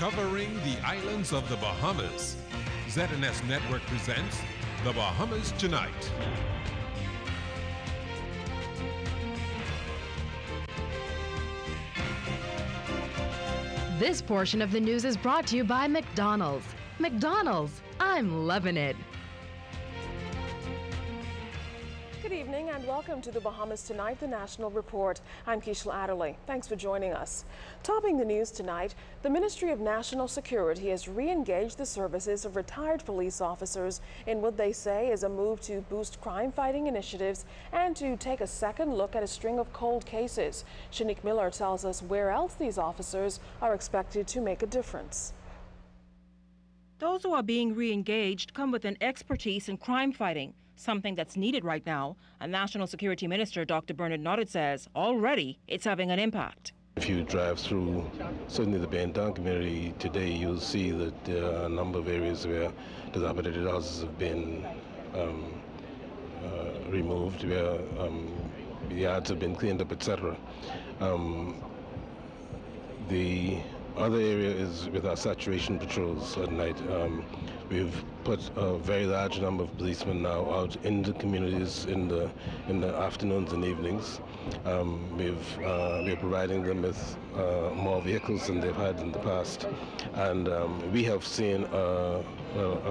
Covering the islands of the Bahamas, ZNS Network presents The Bahamas Tonight. This portion of the news is brought to you by McDonald's. McDonald's, I'm loving it. Good evening and welcome to the Bahamas Tonight, the National Report. I'm Keishla Adderley. Thanks for joining us. Topping the news tonight, the Ministry of National Security has re-engaged the services of retired police officers in what they say is a move to boost crime-fighting initiatives and to take a second look at a string of cold cases. Shanique Miller tells us where else these officers are expected to make a difference. Those who are being re-engaged come with an expertise in crime fighting, something that's needed right now. And National Security Minister Dr. Bernard Nodded says already it's having an impact. If you drive through certainly the Baintown community today, you'll see that there are a number of areas where dilapidated houses have been removed, where yards have been cleaned up, etc. The other area is with our saturation patrols at night. We've put a very large number of policemen now out in the communities in the afternoons and evenings. We're providing them with more vehicles than they've had in the past, and we have seen a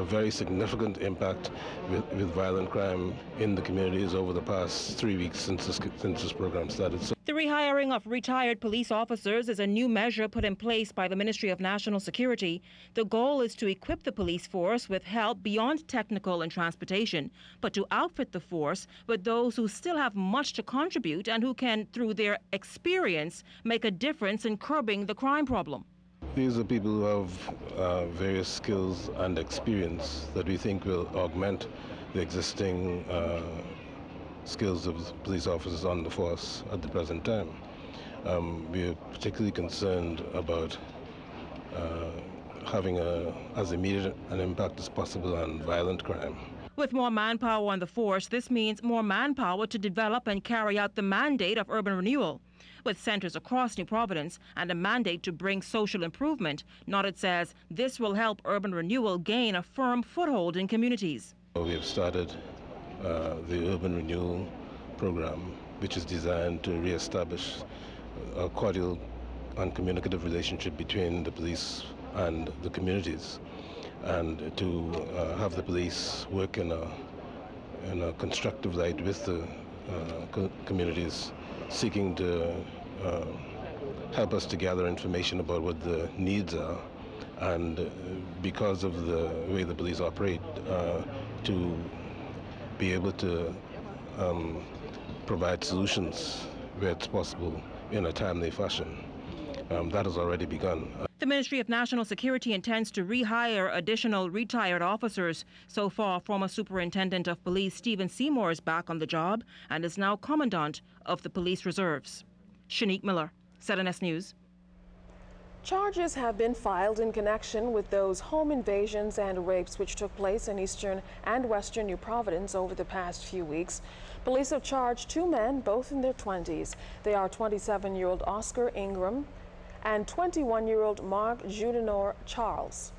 very significant impact with violent crime in the communities over the past 3 weeks since this program started. The rehiring of retired police officers is a new measure put in place by the Ministry of National Security. The goal is to equip the police force with help beyond technical and transportation, but to outfit the force with those who still have much to contribute and who can, through their experience, make a difference in curbing the crime problem. These are people who have various skills and experience that we think will augment the existing skills of police officers on the force at the present time. We are particularly concerned about having as immediate an impact as possible on violent crime. With more manpower on the force, this means more manpower to develop and carry out the mandate of urban renewal. With centers across New Providence and a mandate to bring social improvement, Nodded says this will help urban renewal gain a firm foothold in communities. We have started the urban renewal program, which is designed to re-establish a cordial and communicative relationship between the police and the communities, and to have the police work in a constructive light with the communities, seeking to help us to gather information about what the needs are, and because of the way the police operate, to be able to provide solutions where it's possible in a timely fashion. That has already begun. The Ministry of National Security intends to rehire additional retired officers. So far, former Superintendent of Police Stephen Seymour is back on the job and is now Commandant of the Police Reserves. Shanique Miller, ZNS News. Charges have been filed in connection with those home invasions and rapes which took place in eastern and western New Providence over the past few weeks. Police have charged 2 men, both in their 20s. They are 27-year-old Oscar Ingram and 21-year-old Mark Judinor Charles.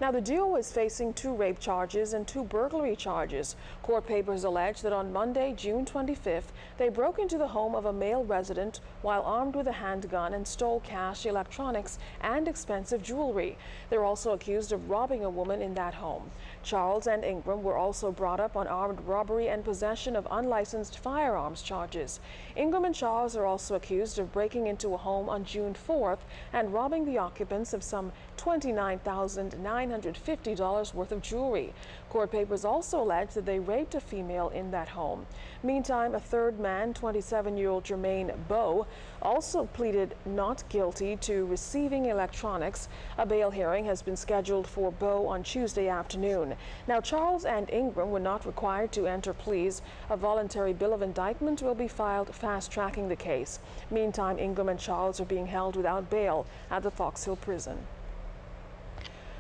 Now, the duo is facing 2 rape charges and 2 burglary charges. Court papers allege that on Monday, June 25th, they broke into the home of a male resident while armed with a handgun and stole cash, electronics, and expensive jewelry. They're also accused of robbing a woman in that home. Charles and Ingram were also brought up on armed robbery and possession of unlicensed firearms charges. Ingram and Charles are also accused of breaking into a home on June 4th and robbing the occupants of some $29,950 worth of jewelry. Court papers also allege that they raped a female in that home. Meantime, a third man, 27-year-old Jermaine Bowe, also pleaded not guilty to receiving electronics. A bail hearing has been scheduled for Bowe on Tuesday afternoon. Now, Charles and Ingram were not required to enter pleas. A voluntary bill of indictment will be filed, fast-tracking the case. Meantime, Ingram and Charles are being held without bail at the Fox Hill Prison.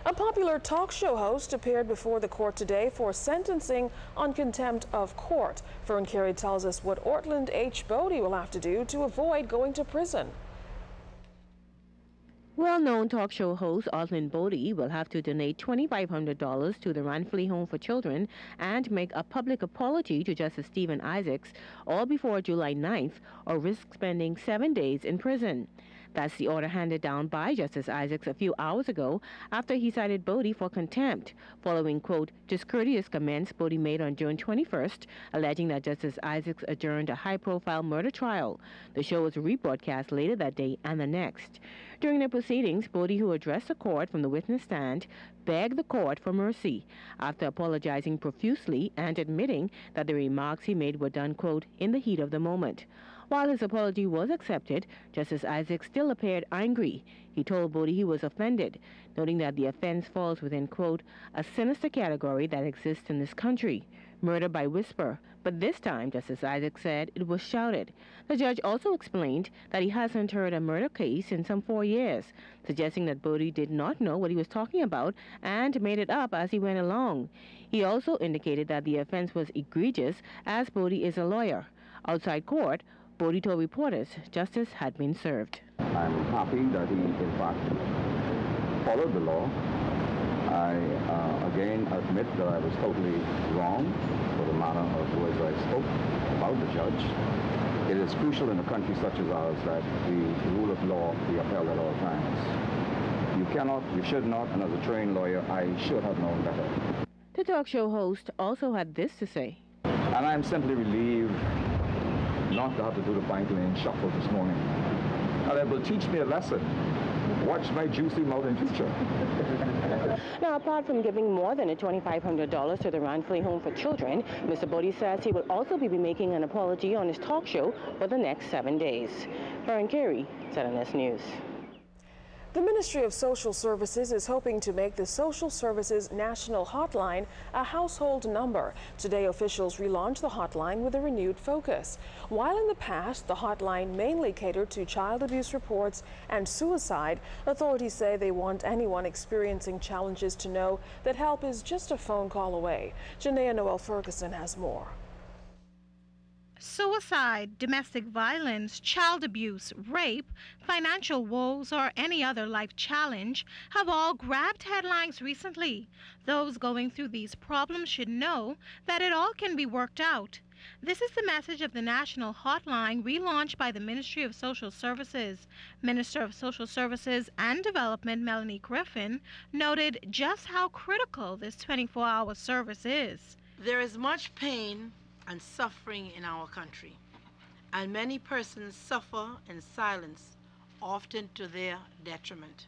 A popular talk show host appeared before the court today for sentencing on contempt of court. Fern Carey tells us what Ortland H. Bodie will have to do to avoid going to prison. Well-known talk show host Osman Bodie will have to donate $2,500 to the Ranfley Home for Children and make a public apology to Justice Stephen Isaacs, all before July 9th, or risk spending 7 days in prison. That's the order handed down by Justice Isaacs a few hours ago after he cited Bodie for contempt, following, quote, discourteous comments Bodie made on June 21st, alleging that Justice Isaacs adjourned a high-profile murder trial. The show was rebroadcast later that day and the next. During the proceedings, Bodie, who addressed the court from the witness stand, begged the court for mercy after apologizing profusely and admitting that the remarks he made were done, quote, in the heat of the moment. While his apology was accepted, Justice Isaacs still appeared angry. He told Bodie he was offended, noting that the offense falls within, quote, a sinister category that exists in this country, murder by whisper. But this time, Justice Isaacs said, it was shouted. The judge also explained that he hasn't heard a murder case in some 4 years, suggesting that Bodie did not know what he was talking about and made it up as he went along. He also indicated that the offense was egregious, as Bodie is a lawyer. Outside court, Bodie told reporters justice had been served. I'm happy that he, in fact, followed the law. I again admit that I was totally wrong for the manner of the ways I spoke about the judge. It is crucial in a country such as ours that the rule of law be upheld at all times. You cannot, you should not, and as a trained lawyer, I should have known better. The talk show host also had this to say. And I'm simply relieved not to have to do the bank lane shuffle this morning. And it will teach me a lesson. Watch my juicy mouth in future. Now, apart from giving more than $2,500 to the Ranfley Home for Children, Mr. Bodie says he will also be making an apology on his talk show for the next 7 days. Karen Carey, ZNS News. The Ministry of Social Services is hoping to make the Social Services National Hotline a household number. Today, officials relaunched the hotline with a renewed focus. While in the past, the hotline mainly catered to child abuse reports and suicide, authorities say they want anyone experiencing challenges to know that help is just a phone call away. Janaea Noel Ferguson has more. Suicide, domestic violence, child abuse, rape, financial woes, or any other life challenge have all grabbed headlines recently. Those going through these problems should know that it all can be worked out. This is the message of the National Hotline relaunched by the Ministry of Social Services. Minister of Social Services and Development Melanie Griffin noted just how critical this 24-hour service is. There is much pain and suffering in our country, and many persons suffer in silence, often to their detriment.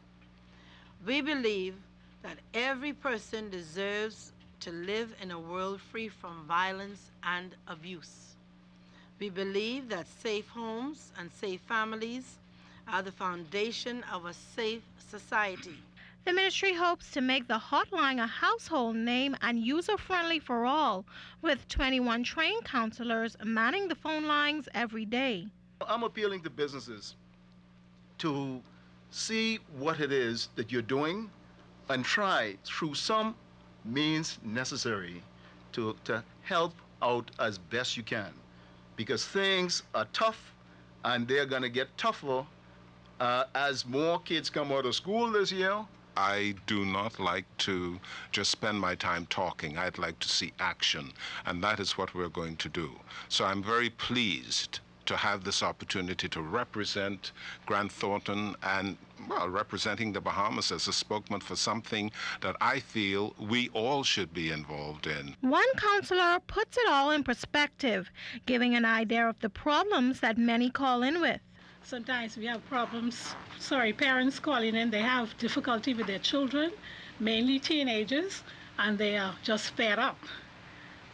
We believe that every person deserves to live in a world free from violence and abuse. We believe that safe homes and safe families are the foundation of a safe society. The ministry hopes to make the hotline a household name and user-friendly for all, with 21 trained counselors manning the phone lines every day. I'm appealing to businesses to see what it is that you're doing and try through some means necessary to help out as best you can, because things are tough and they're going to get tougher as more kids come out of school this year. I do not like to just spend my time talking. I'd like to see action, and that is what we're going to do. So I'm very pleased to have this opportunity to represent Grant Thornton and, well, representing the Bahamas as a spokesman for something that I feel we all should be involved in. One counselor puts it all in perspective, giving an idea of the problems that many call in with. Sometimes we have problems, parents calling in, they have difficulty with their children, mainly teenagers, and they are just fed up.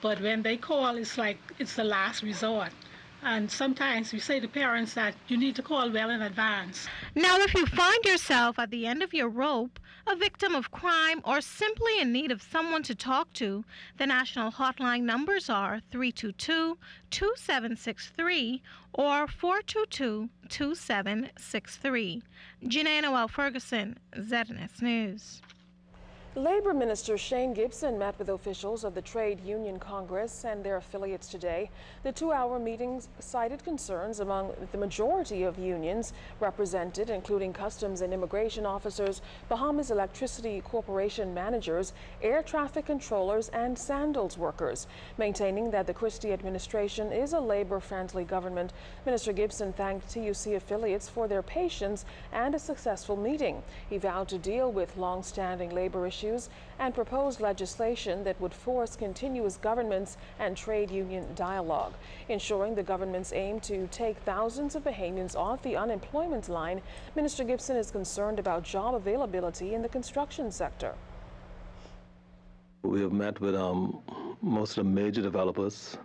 But when they call, it's like it's the last resort. And sometimes we say to parents that you need to call well in advance. Now, if you find yourself at the end of your rope, a victim of crime, or simply in need of someone to talk to, the national hotline numbers are 322-2763 or 422-2763. Janaea Noel Ferguson, ZNS News. Labor Minister Shane Gibson met with officials of the Trade Union Congress and their affiliates today. The two-hour meetings cited concerns among the majority of unions represented, including customs and immigration officers, Bahamas Electricity Corporation managers, air traffic controllers, and sandals workers. Maintaining that the Christie administration is a labor-friendly government, Minister Gibson thanked TUC affiliates for their patience and a successful meeting. He vowed to deal with long-standing labor issues and proposed legislation that would force continuous governments and trade union dialogue. Ensuring the government's aim to take thousands of Bahamians off the unemployment line, Minister Gibson is concerned about job availability in the construction sector. We have met with most of the major developers,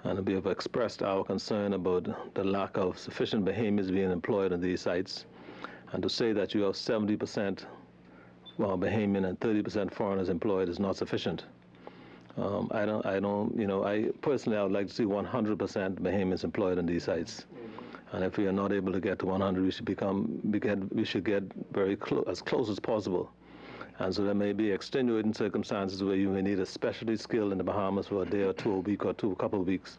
and we have expressed our concern about the lack of sufficient Bahamians being employed on these sites. And to say that you have 70% Bahamian and 30% foreigners employed is not sufficient. I personally would like to see 100% Bahamians employed on these sites. And if we are not able to get to 100, we should get very as close as possible. And so there may be extenuating circumstances where you may need a specialty skill in the Bahamas for a day or two a week or a couple of weeks.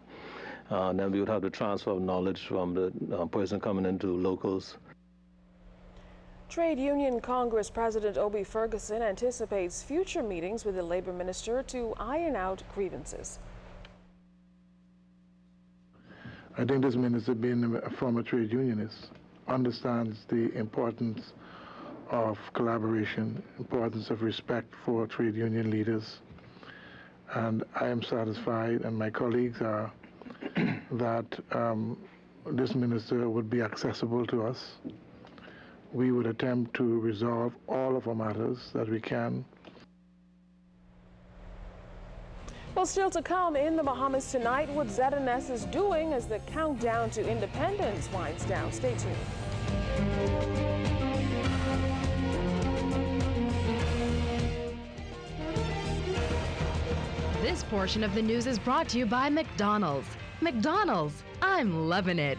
Then we would have the transfer of knowledge from the person coming into locals. Trade Union Congress President Obi Ferguson anticipates future meetings with the Labor Minister to iron out grievances. I think this minister, being a former trade unionist, understands the importance of collaboration, importance of respect for trade union leaders. And I am satisfied, and my colleagues are, that this minister would be accessible to us. We would attempt to resolve all of our matters that we can. Well, still to come in the Bahamas tonight, what ZNS is doing as the countdown to independence winds down. Stay tuned. This portion of the news is brought to you by McDonald's. McDonald's, I'm loving it.